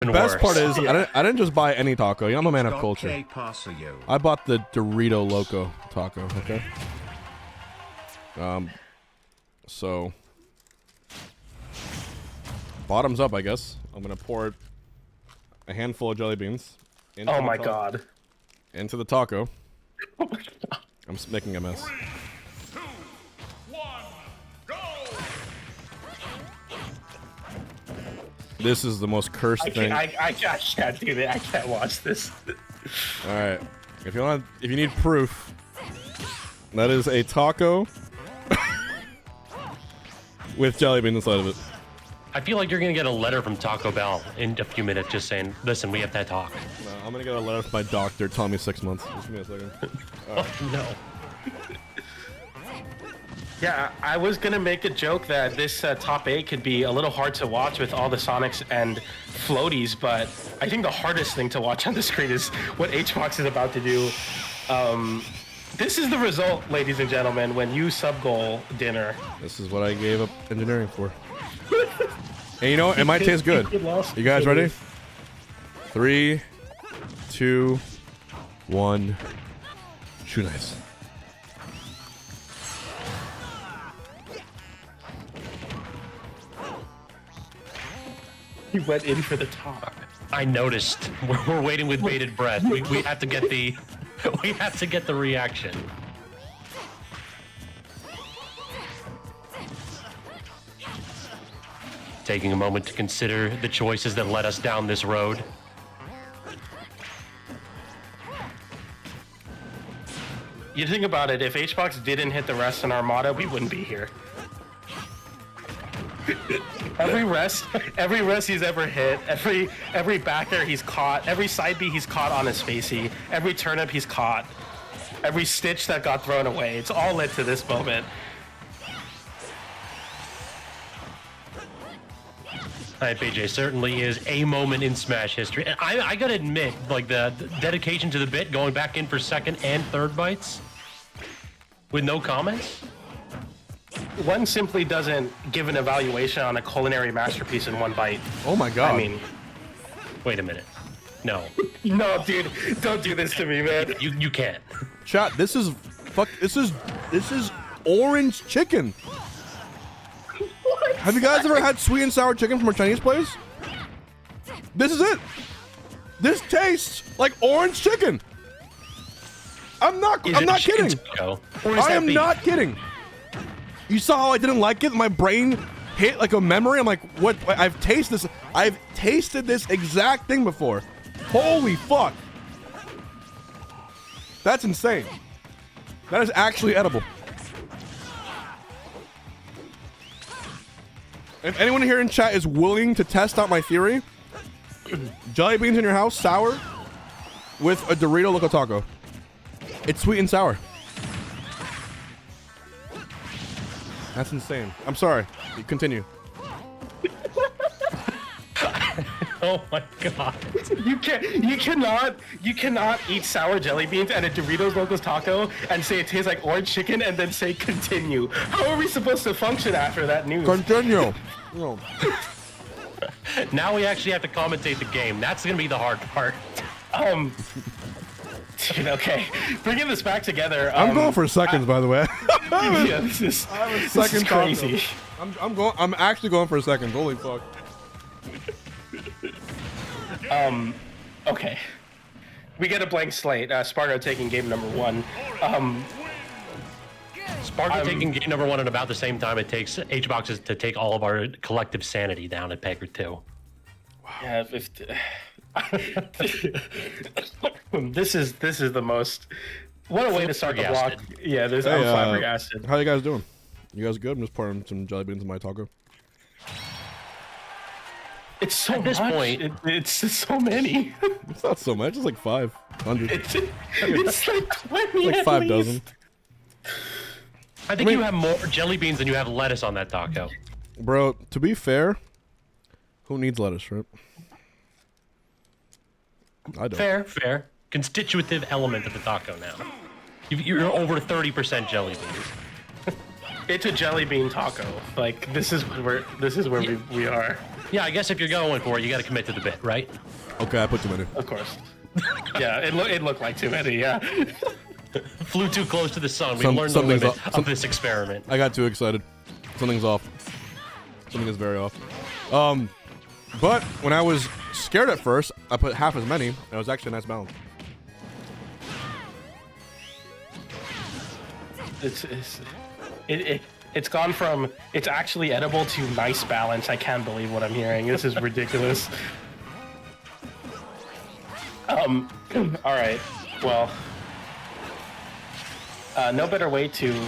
been best worse. part is I didn't just buy any taco. I'm a man of culture. I bought the Dorito Loco taco. Okay. So bottoms up, I guess. I'm gonna pour a handful of jelly beans. Oh my god. Into the taco. Oh my god. I'm making a mess. 3, 2, 1, go! This is the most cursed thing. I can't do that. I can't watch this. All right. If you need proof, that is a taco with jelly beans inside of it. I feel like you're gonna get a letter from Taco Bell in a few minutes just saying, listen, we have to talk. No, I'm gonna get a letter from my doctor telling me 6 months. Just give me a second. Oh, no. Yeah, I was gonna make a joke that this top 8 could be a little hard to watch with all the Sonics and floaties, but I think the hardest thing to watch on the screen is what HBox is about to do. This is the result, ladies and gentlemen, when you sub-goal dinner. This is what I gave up engineering for. And you know what? It might taste good. You guys ready? 3, 2, 1. Shoe nice. He went in for the top. I noticed. We're waiting with bated breath. We have to get the we have to get the reaction. Taking a moment to consider the choices that led us down this road. You think about it, if HBox didn't hit the rest in Armada, we wouldn't be here. every rest he's ever hit, every backer he's caught, every side B he's caught on his spacey, every turnip he's caught, every stitch that got thrown away, it's all led to this moment. Alright, BJ, certainly is a moment in Smash history. And I gotta admit, like the dedication to the bit, going back in for second and third bites with no comments. One simply doesn't give an evaluation on a culinary masterpiece in one bite. Oh my god. I mean, wait a minute. No. No, dude, don't do this to me, man. You can't. Chat, this is orange chicken. Have you guys ever had sweet and sour chicken from a Chinese place? This is it. This tastes like orange chicken. I'm not kidding. I am not kidding. You saw how I didn't like it? My brain hit like a memory. I'm like, what? I've tasted this exact thing before. Holy fuck. That's insane. That is actually edible. If anyone here in chat is willing to test out my theory, jelly beans in your house, sour, with a Dorito Loco Taco. It's sweet and sour. That's insane. I'm sorry. Continue. Oh my god. You cannot eat sour jelly beans and a Doritos Locos Taco and say it tastes like orange chicken and then say continue. How are we supposed to function after that news? Continue. No. Now we actually have to commentate the game. That's gonna be the hard part. Dude, okay. Bringing this back together. I'm going for seconds, by the way. Yeah, this is crazy. I'm actually going for seconds. Holy fuck. Okay. We get a blank slate. Spargo taking game number 1. Spargo taking game number 1 at about the same time it takes HBoxes to take all of our collective sanity down at Pegger 2. Wow. Yeah, this is the most. What a way to start the block. Yeah, I'm flabbergasted. How you guys doing? You guys good? I'm just pouring some jelly beans in my taco. It's so at this point. It's just so many. It's not so much. It's like 500. It's like 20. Like 5 dozen. I think you have more jelly beans than you have lettuce on that taco. Bro, to be fair, who needs lettuce, right? I don't. Fair. Constitutive element of the taco now. You're over 30% jelly beans. It's a jelly bean taco. Like this is where we are. Yeah, I guess if you're going for it, you got to commit to the bit, right? Okay, I put too many. Of course. Yeah, it looked like too many. Yeah. Flew too close to the sun. We learned the limit of this experiment. I got too excited. Something's off. Something is very off. But when I was scared at first, I put half as many. And it was actually a nice balance. It's gone from it's actually edible to nice balance. I can't believe what I'm hearing. This is ridiculous. All right. Well, no better way to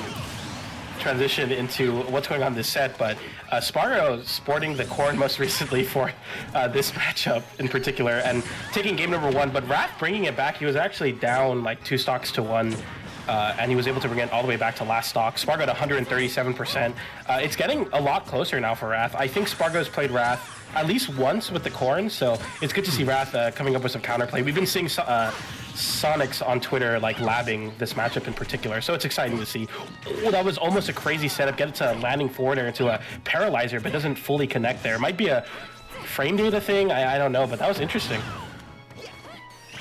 transition into what's going on this set, but Spargo sporting the Corrin most recently for this matchup in particular and taking game number 1, but Wrath bringing it back. He was actually down like 2 stocks to 1. And he was able to bring it all the way back to last stock. Spargo at 137%. It's getting a lot closer now for Wrath. I think Spargo's played Wrath at least once with the Corrin, so it's good to see Wrath coming up with some counterplay. We've been seeing Sonics on Twitter like labbing this matchup in particular, so it's exciting to see. Oh, that was almost a crazy setup. Get it to landing forward or into a paralyzer, but doesn't fully connect there. It might be a frame data thing. I don't know, but that was interesting.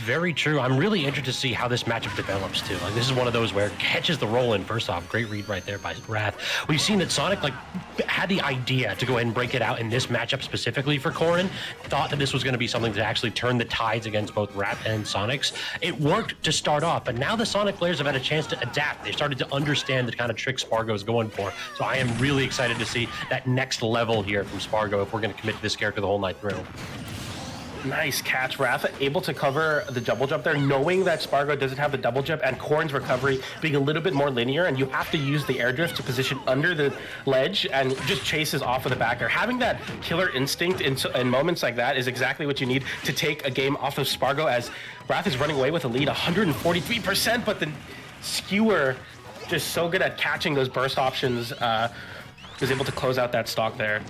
Very true. I'm really interested to see how this matchup develops too. Like this is one of those where it catches the roll in. First off, great read right there by Wrath. We've seen that Sonic like had the idea to go ahead and break it out in this matchup specifically for Corrin. Thought that this was going to be something to actually turn the tides against both Wrath and Sonics. It worked to start off, but now the Sonic players have had a chance to adapt. They started to understand the kind of trick Spargo is going for. So I am really excited to see that next level here from Spargo if we're going to commit to this character the whole night through. Nice catch, Wrath able to cover the double jump there, knowing that Spargo doesn't have the double jump and Corrin's recovery being a little bit more linear, and you have to use the air drift to position under the ledge and just chases off of the backer. Having that killer instinct in moments like that is exactly what you need to take a game off of Spargo, as Wrath is running away with a lead 143%, but the skewer just so good at catching those burst options, was able to close out that stock there.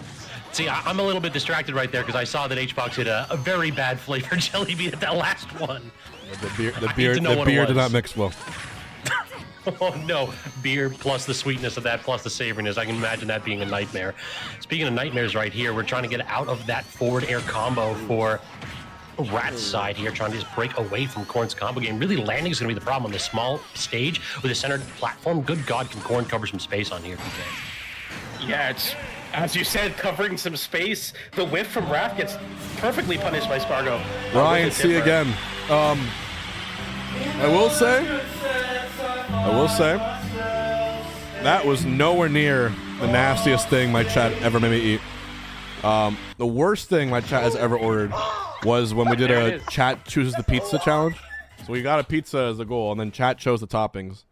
See, I'm a little bit distracted right there because I saw that HBox hit a very bad flavor jelly bean at that last one. The beer did not mix well. Oh no, beer plus the sweetness of that plus the savoriness. I can imagine that being a nightmare. Speaking of nightmares right here, we're trying to get out of that forward air combo for Rat's side here, trying to just break away from Corrin's combo game. Really, landing is going to be the problem on this small stage with a centered platform. Good God, can Corrin cover some space on here, PJ? Yeah, it's, as you said, covering some space. The whiff from Wrath gets perfectly punished by Spargo. Ryan, see you again. I will say, that was nowhere near the nastiest thing my chat ever made me eat. The worst thing my chat has ever ordered was when we did a chat chooses the pizza challenge. So we got a pizza as the goal, and then chat chose the toppings.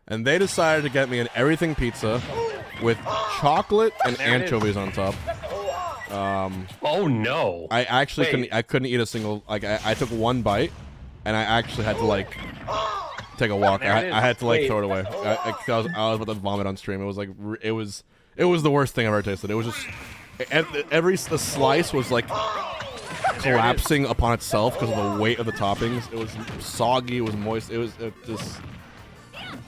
And they decided to get me an everything pizza with chocolate and anchovies on top. Oh no! I actually couldn't eat a single. Like I took one bite, and I actually had to like take a walk. I had to like throw it away. I was about to vomit on stream. It was like it was the worst thing I've ever tasted. It was just the slice was like collapsing upon itself because of the weight of the toppings. It was soggy. It was moist. It was just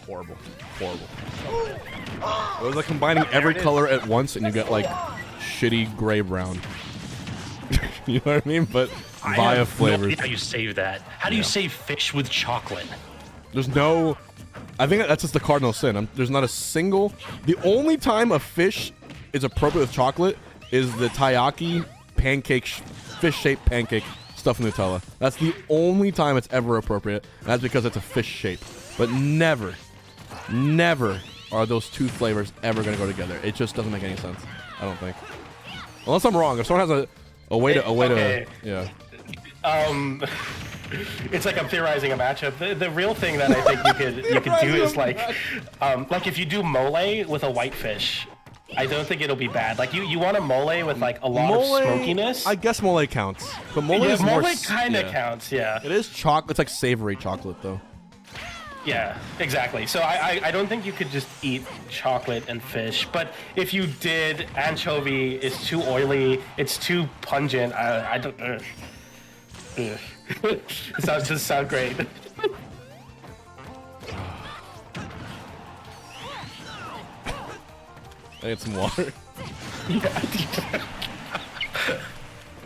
horrible. It was like combining every color at once, and you get like shitty gray brown. You know what I mean? But via flavors. No idea how you save that? How do you save fish with chocolate? There's no. I think that's just the cardinal sin. There's not a single. The only time a fish is appropriate with chocolate is the taiyaki pancake, fish-shaped pancake stuffed with Nutella. That's the only time it's ever appropriate. And that's because it's a fish shape. But never are those two flavors ever going to go together. It just doesn't make any sense. I don't think. Unless I'm wrong. If someone has a way to yeah. It's like I'm theorizing a matchup. The real thing that I think you could do is like if you do mole with a white fish, I don't think it'll be bad. Like you want a mole with like a lot of smokiness. I guess mole counts, but mole is mole more. Kind of counts, yeah. It is chocolate. It's like savory chocolate though. Yeah, exactly. So I don't think you could just eat chocolate and fish. But if you did, anchovy is too oily. It's too pungent. I don't. It doesn't sound great. I need some water.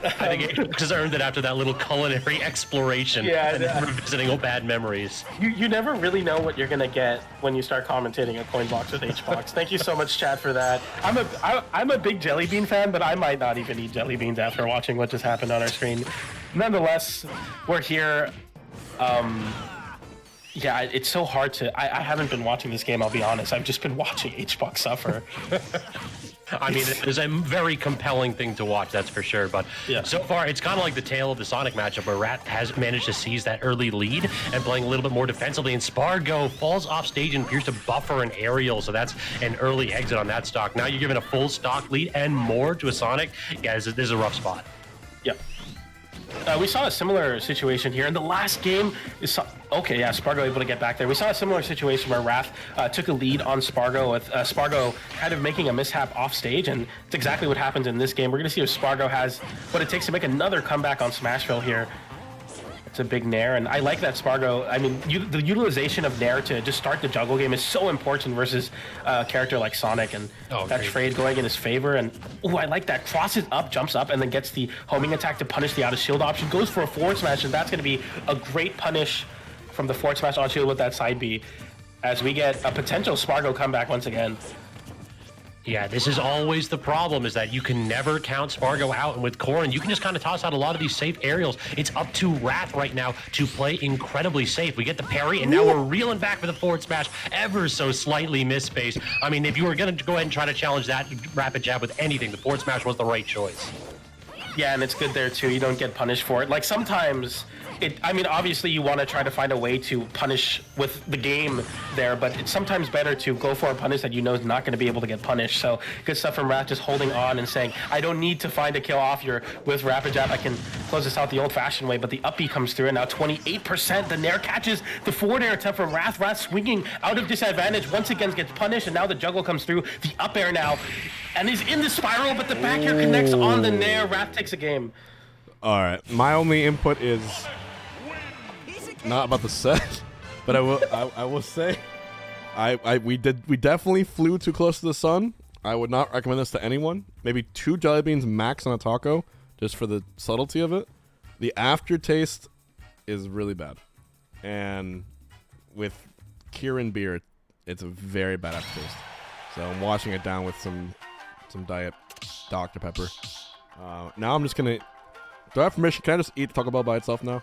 I think Xbox has earned it after that little culinary exploration and revisiting old bad memories. You never really know what you're gonna get when you start commentating a Coinbox with Hbox. Thank you so much, chat, for that. I'm a big Jelly Bean fan, but I might not even eat jelly beans after watching what just happened on our screen. Nonetheless, we're here. Yeah, it's so hard to. I haven't been watching this game. I'll be honest. I've just been watching Hbox suffer. I mean, it is a very compelling thing to watch, that's for sure. But so far, it's kind of like the tale of the Sonic matchup, where Rat has managed to seize that early lead and playing a little bit more defensively. And Spargo falls off stage and appears to buffer an aerial, so that's an early exit on that stock. Now you're giving a full stock lead and more to a Sonic. Yeah, this is a rough spot. Yep. We saw a similar situation here in the last game. Okay, yeah, Spargo able to get back there. We saw a similar situation where Wrath took a lead on Spargo, with Spargo kind of making a mishap off stage, and it's exactly what happens in this game. We're going to see if Spargo has what it takes to make another comeback on Smashville here. It's a big Nair, and I like that Spargo. I mean, the utilization of Nair to just start the juggle game is so important versus a character like Sonic, and that trade going in his favor. And I like that. Crosses up, jumps up, and then gets the homing attack to punish the out of shield option. Goes for a forward smash, and that's going to be a great punish from the forward smash on shield with that side B, as we get a potential Spargo comeback once again. Yeah, this is always the problem, is that you can never count Spargo out. And with Corrin, you can just kind of toss out a lot of these safe aerials. It's up to Wrath right now to play incredibly safe. We get the parry, and now we're reeling back for the forward smash, ever so slightly misspace. I mean, if you were going to go ahead and try to challenge that rapid jab with anything, the forward smash was the right choice. Yeah, and it's good there too. You don't get punished for it. Like sometimes, I mean, obviously you want to try to find a way to punish with the game there, but it's sometimes better to go for a punish that you know is not going to be able to get punished. So good stuff from Wrath, just holding on and saying, I don't need to find a kill off here with rapid jab. I can close this out the old-fashioned way, but the up B comes through, and now 28%. The Nair catches the forward air attempt from Wrath. Wrath swinging out of disadvantage once again gets punished, and now the juggle comes through. The up air now, and he's in the spiral, but the back air connects on the Nair. Wrath takes a game. All right, my only input is not about the set, but I will say, we definitely flew too close to the sun. I would not recommend this to anyone. Maybe 2 jelly beans max on a taco, just for the subtlety of it. The aftertaste is really bad, and with Corrin beer, it's a very bad aftertaste. So I'm washing it down with some Diet Dr. Pepper. Now I'm just gonna. Do I have permission? Can I just eat Taco Bell by itself now?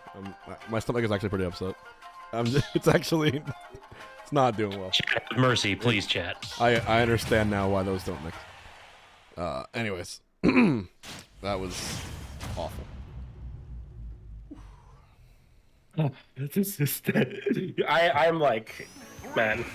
My stomach is actually pretty upset. It's not doing well. Chat, mercy, please, chat. I understand now why those don't mix. Anyways, that was awful. This is I'm like, man.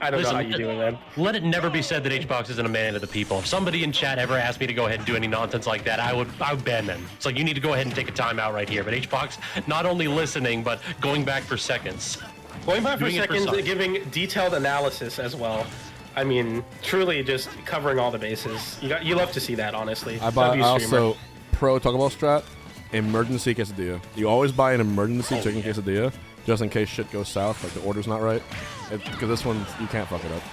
I don't know how you do it, man. Let it never be said that Hbox isn't a man of the people. If somebody in chat ever asked me to go ahead and do any nonsense like that, I would ban them. It's like, you need to go ahead and take a timeout right here. But Hbox, not only listening, but going back for seconds. Going back for seconds, giving detailed analysis as well. I mean, truly just covering all the bases. You love to see that, honestly. I also pro Taco Bell strat, emergency quesadilla. You always buy an emergency chicken quesadilla, just in case shit goes south, like the order's not right. Because this one, you can't fuck it up.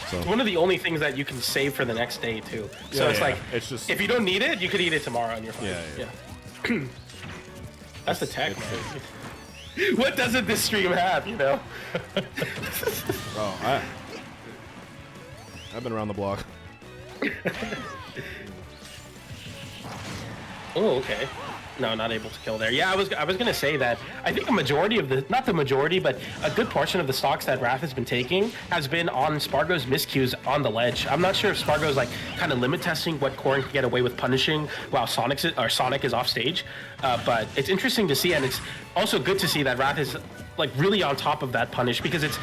So. It's one of the only things that you can save for the next day, too. So it's like, it's just, if you don't need it, you could eat it tomorrow on your phone. Yeah. That's the tech, man. What doesn't this stream have, you know? Oh, I've been around the block. Oh, okay. No, not able to kill there. Yeah, I was gonna say that I think a majority of the, not the majority, but a good portion of the stocks that Wrath has been taking has been on Spargo's miscues on the ledge. I'm not sure if Spargo's like kind of limit testing what Corrin can get away with punishing while Sonic is off stage, but it's interesting to see, and it's also good to see that Wrath is like really on top of that punish, because it's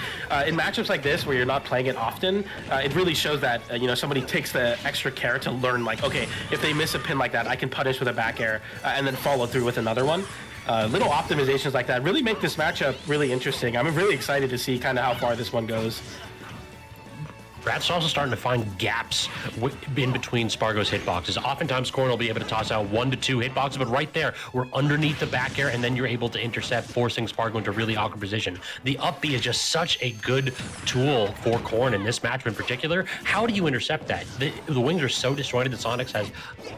in matchups like this where you're not playing it often, it really shows that you know, somebody takes the extra care to learn, like, okay, if they miss a pin like that, I can punish with a back air and then follow through with another one. Little optimizations like that really make this matchup really interesting. I'm really excited to see kind of how far this one goes. Rat's also starting to find gaps in between Spargo's hitboxes. Oftentimes, Corrin will be able to toss out 1 to 2 hitboxes, but right there, we're underneath the back air, and then you're able to intercept, forcing Spargo into a really awkward position. The up B is just such a good tool for Corrin in this match in particular. How do you intercept that? The wings are so disjointed that Sonic has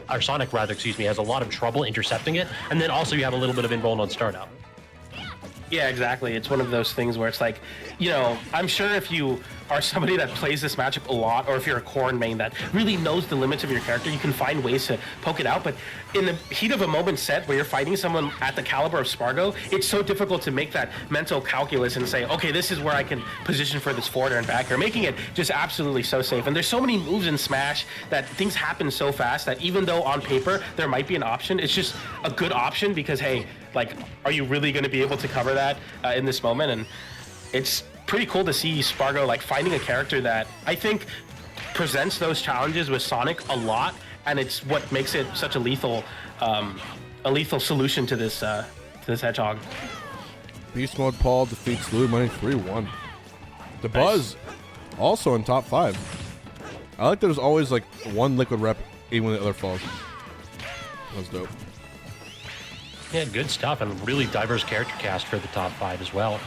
a lot of trouble intercepting it, and then also you have a little bit of inbound on startup. Yeah, exactly. It's one of those things where it's like, you know, I'm sure if you are somebody that plays this matchup a lot, or if you're a Corrin main that really knows the limits of your character, you can find ways to poke it out. But in the heat of a moment set where you're fighting someone at the caliber of Spargo, it's so difficult to make that mental calculus and say, okay, this is where I can position for this forward and back air, making it just absolutely so safe. And there's so many moves in Smash that things happen so fast that even though on paper there might be an option, it's just a good option because, hey, like, are you really going to be able to cover that in this moment? And it's pretty cool to see Spargo like finding a character that I think presents those challenges with Sonic a lot, and it's what makes it such a lethal solution to this hedgehog. Beast Mode Paul defeats Louis Money 3-1. The Buzz also in top 5. I like there's always like one liquid rep even when the other falls. That was dope. Yeah, good stuff, and really diverse character cast for the top 5 as well.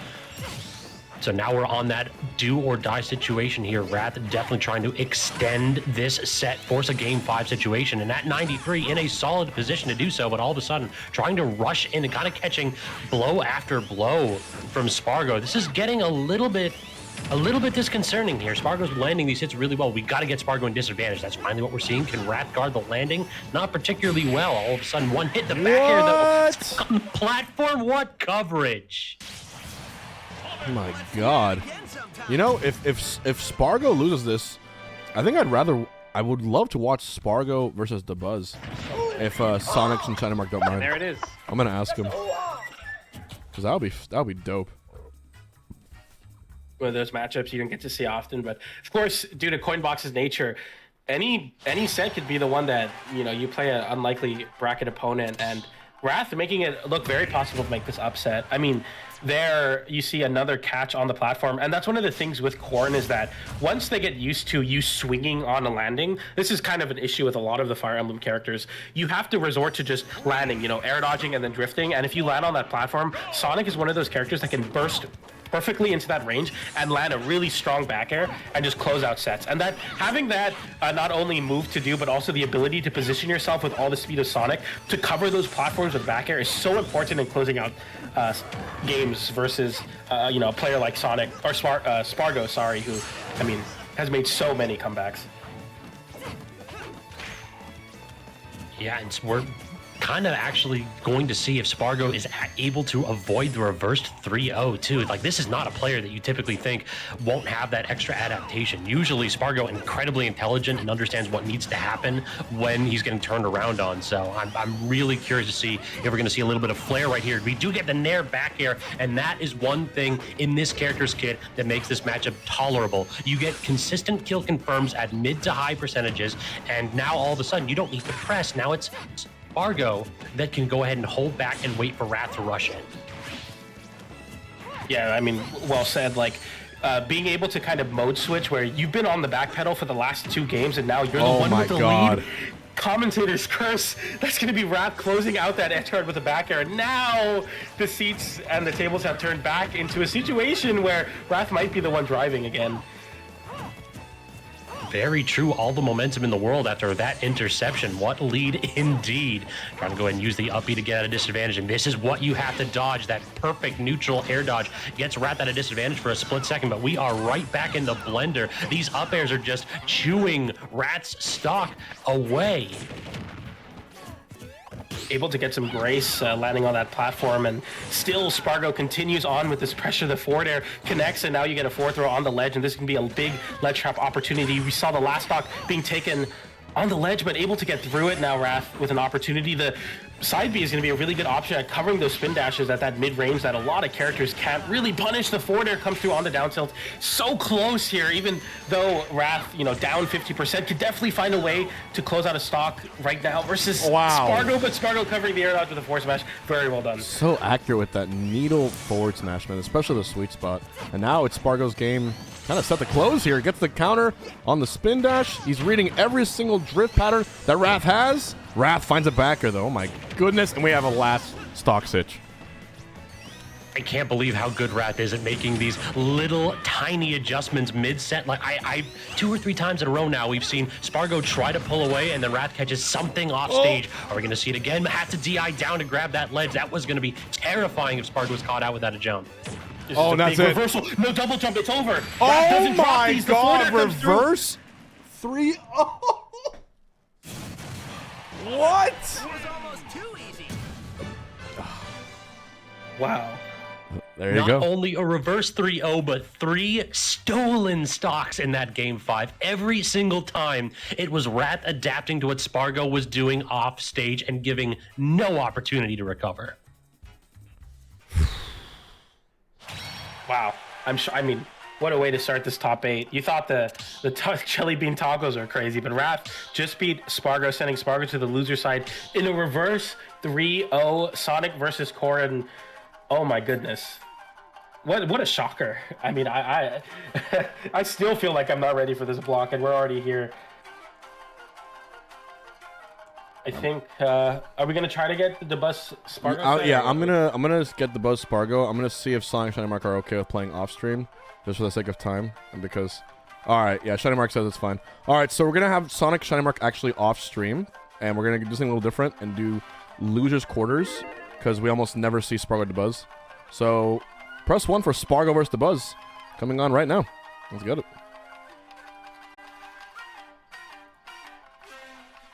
So now we're on that do or die situation here. Wrath definitely trying to extend this set, force a game 5 situation, and at 93 in a solid position to do so, but all of a sudden trying to rush in and kind of catching blow after blow from Spargo. This is getting a little bit disconcerting here. Spargo's landing these hits really well. We got to get Spargo in disadvantage. That's finally what we're seeing. Can Wrath guard the landing? Not particularly well. All of a sudden, one hit the back air though. Platform, what coverage? Oh my god. You know, if Spargo loses this, I think I would love to watch Spargo versus the Buzz. If Sonics and China Mark don't mind. There it is. I'm gonna ask him. Cause that would be dope. One of those matchups you don't get to see often, but of course, due to Coinbox's nature, any set could be the one that, you know, you play an unlikely bracket opponent, and Wrath making it look very possible to make this upset. I mean, there you see another catch on the platform, and that's one of the things with Corrin is that once they get used to you swinging on a landing, this is kind of an issue with a lot of the Fire Emblem characters. You have to resort to just landing, you know, air dodging and then drifting, and if you land on that platform, Sonic is one of those characters that can burst perfectly into that range and land a really strong back air and just close out sets. And that having that not only move to do, but also the ability to position yourself with all the speed of Sonic to cover those platforms with back air is so important in closing out games versus you know, a player like Sonic or Spargo, sorry, who, I mean, has made so many comebacks. Yeah, we're kind of actually going to see if Spargo is able to avoid the reversed 3-0 too. Like, this is not a player that you typically think won't have that extra adaptation. Usually Spargo incredibly intelligent and understands what needs to happen when he's getting turned around on. So I'm really curious to see if we're going to see a little bit of flair right here. We do get the Nair back air, and that is one thing in this character's kit that makes this matchup tolerable. You get consistent kill confirms at mid to high percentages, and now all of a sudden you don't need to press. Now it's Spargo that can go ahead and hold back and wait for Wrath to rush in. Yeah, I mean, well said. Like, being able to kind of mode switch where you've been on the back pedal for the last 2 games and now you're the one with the lead. Commentator's curse. That's going to be Wrath closing out that edge guard with a back air. Now the seats and the tables have turned back into a situation where Wrath might be the one driving again. Very true. All the momentum in the world after that interception. What lead indeed. Trying to go ahead and use the up B to get at a disadvantage, and this is what you have to dodge. That perfect neutral air dodge gets Wrath at a disadvantage for a split second, but we are right back in the blender. These up airs are just chewing Wrath's stock away. Able to get some grace landing on that platform, and still Spargo continues on with this pressure. The forward air connects, and now you get a forward throw on the ledge, and this can be a big ledge trap opportunity. We saw the last stock being taken on the ledge, but able to get through it. Now Wrath with an opportunity. The side B is going to be a really good option at covering those spin dashes at that mid-range that a lot of characters can't really punish. The forward air comes through on the down tilt. So close here, even though Wrath, you know, down 50%, could definitely find a way to close out a stock right now versus Spargo, but Spargo covering the air dodge with a forward smash. Very well done. So accurate with that needle forward smash, man, especially the sweet spot. And now it's Spargo's game kind of set the close here. Gets the counter on the spin dash. He's reading every single drift pattern that Wrath has. Wrath finds a backer, though. Oh, my goodness. And we have a last stock sitch. I can't believe how good Wrath is at making these little tiny adjustments mid-set. Like I 2 or 3 times in a row now, we've seen Spargo try to pull away and then Wrath catches something off stage. Are we going to see it again? Had to DI down to grab that ledge. That was going to be terrifying if Spargo was caught out without a jump. Oh, that's it. Reversal. No double jump. It's over. Oh my God! Reverse 3. Oh. What? It was almost too easy. Wow. There you go. Not only a reverse 3-0, but 3 stolen stocks in that game 5. Every single time, it was Wrath adapting to what Spargo was doing off stage and giving no opportunity to recover. Wow. I'm sure. I mean, what a way to start this top 8. You thought the jelly bean tacos are crazy, but Wrath just beat Spargo, sending Spargo to the loser side in a reverse 3-0 Sonic versus Corrin. Oh my goodness. What a shocker. I mean, I I still feel like I'm not ready for this block, and we're already here. I think are we gonna try to get the buzz Spargo? Yeah, I'm gonna get the buzz Spargo. I'm gonna see if Sonic Shiny Mark are okay with playing off stream, just for the sake of time, and because. All right, yeah, Shiny Mark says it's fine. All right, so we're gonna have Sonic Shiny Mark actually off stream, and we're gonna do something a little different and do losers quarters, because we almost never see Spargo to buzz. So press 1 for Spargo versus the buzz, coming on right now. Let's get it.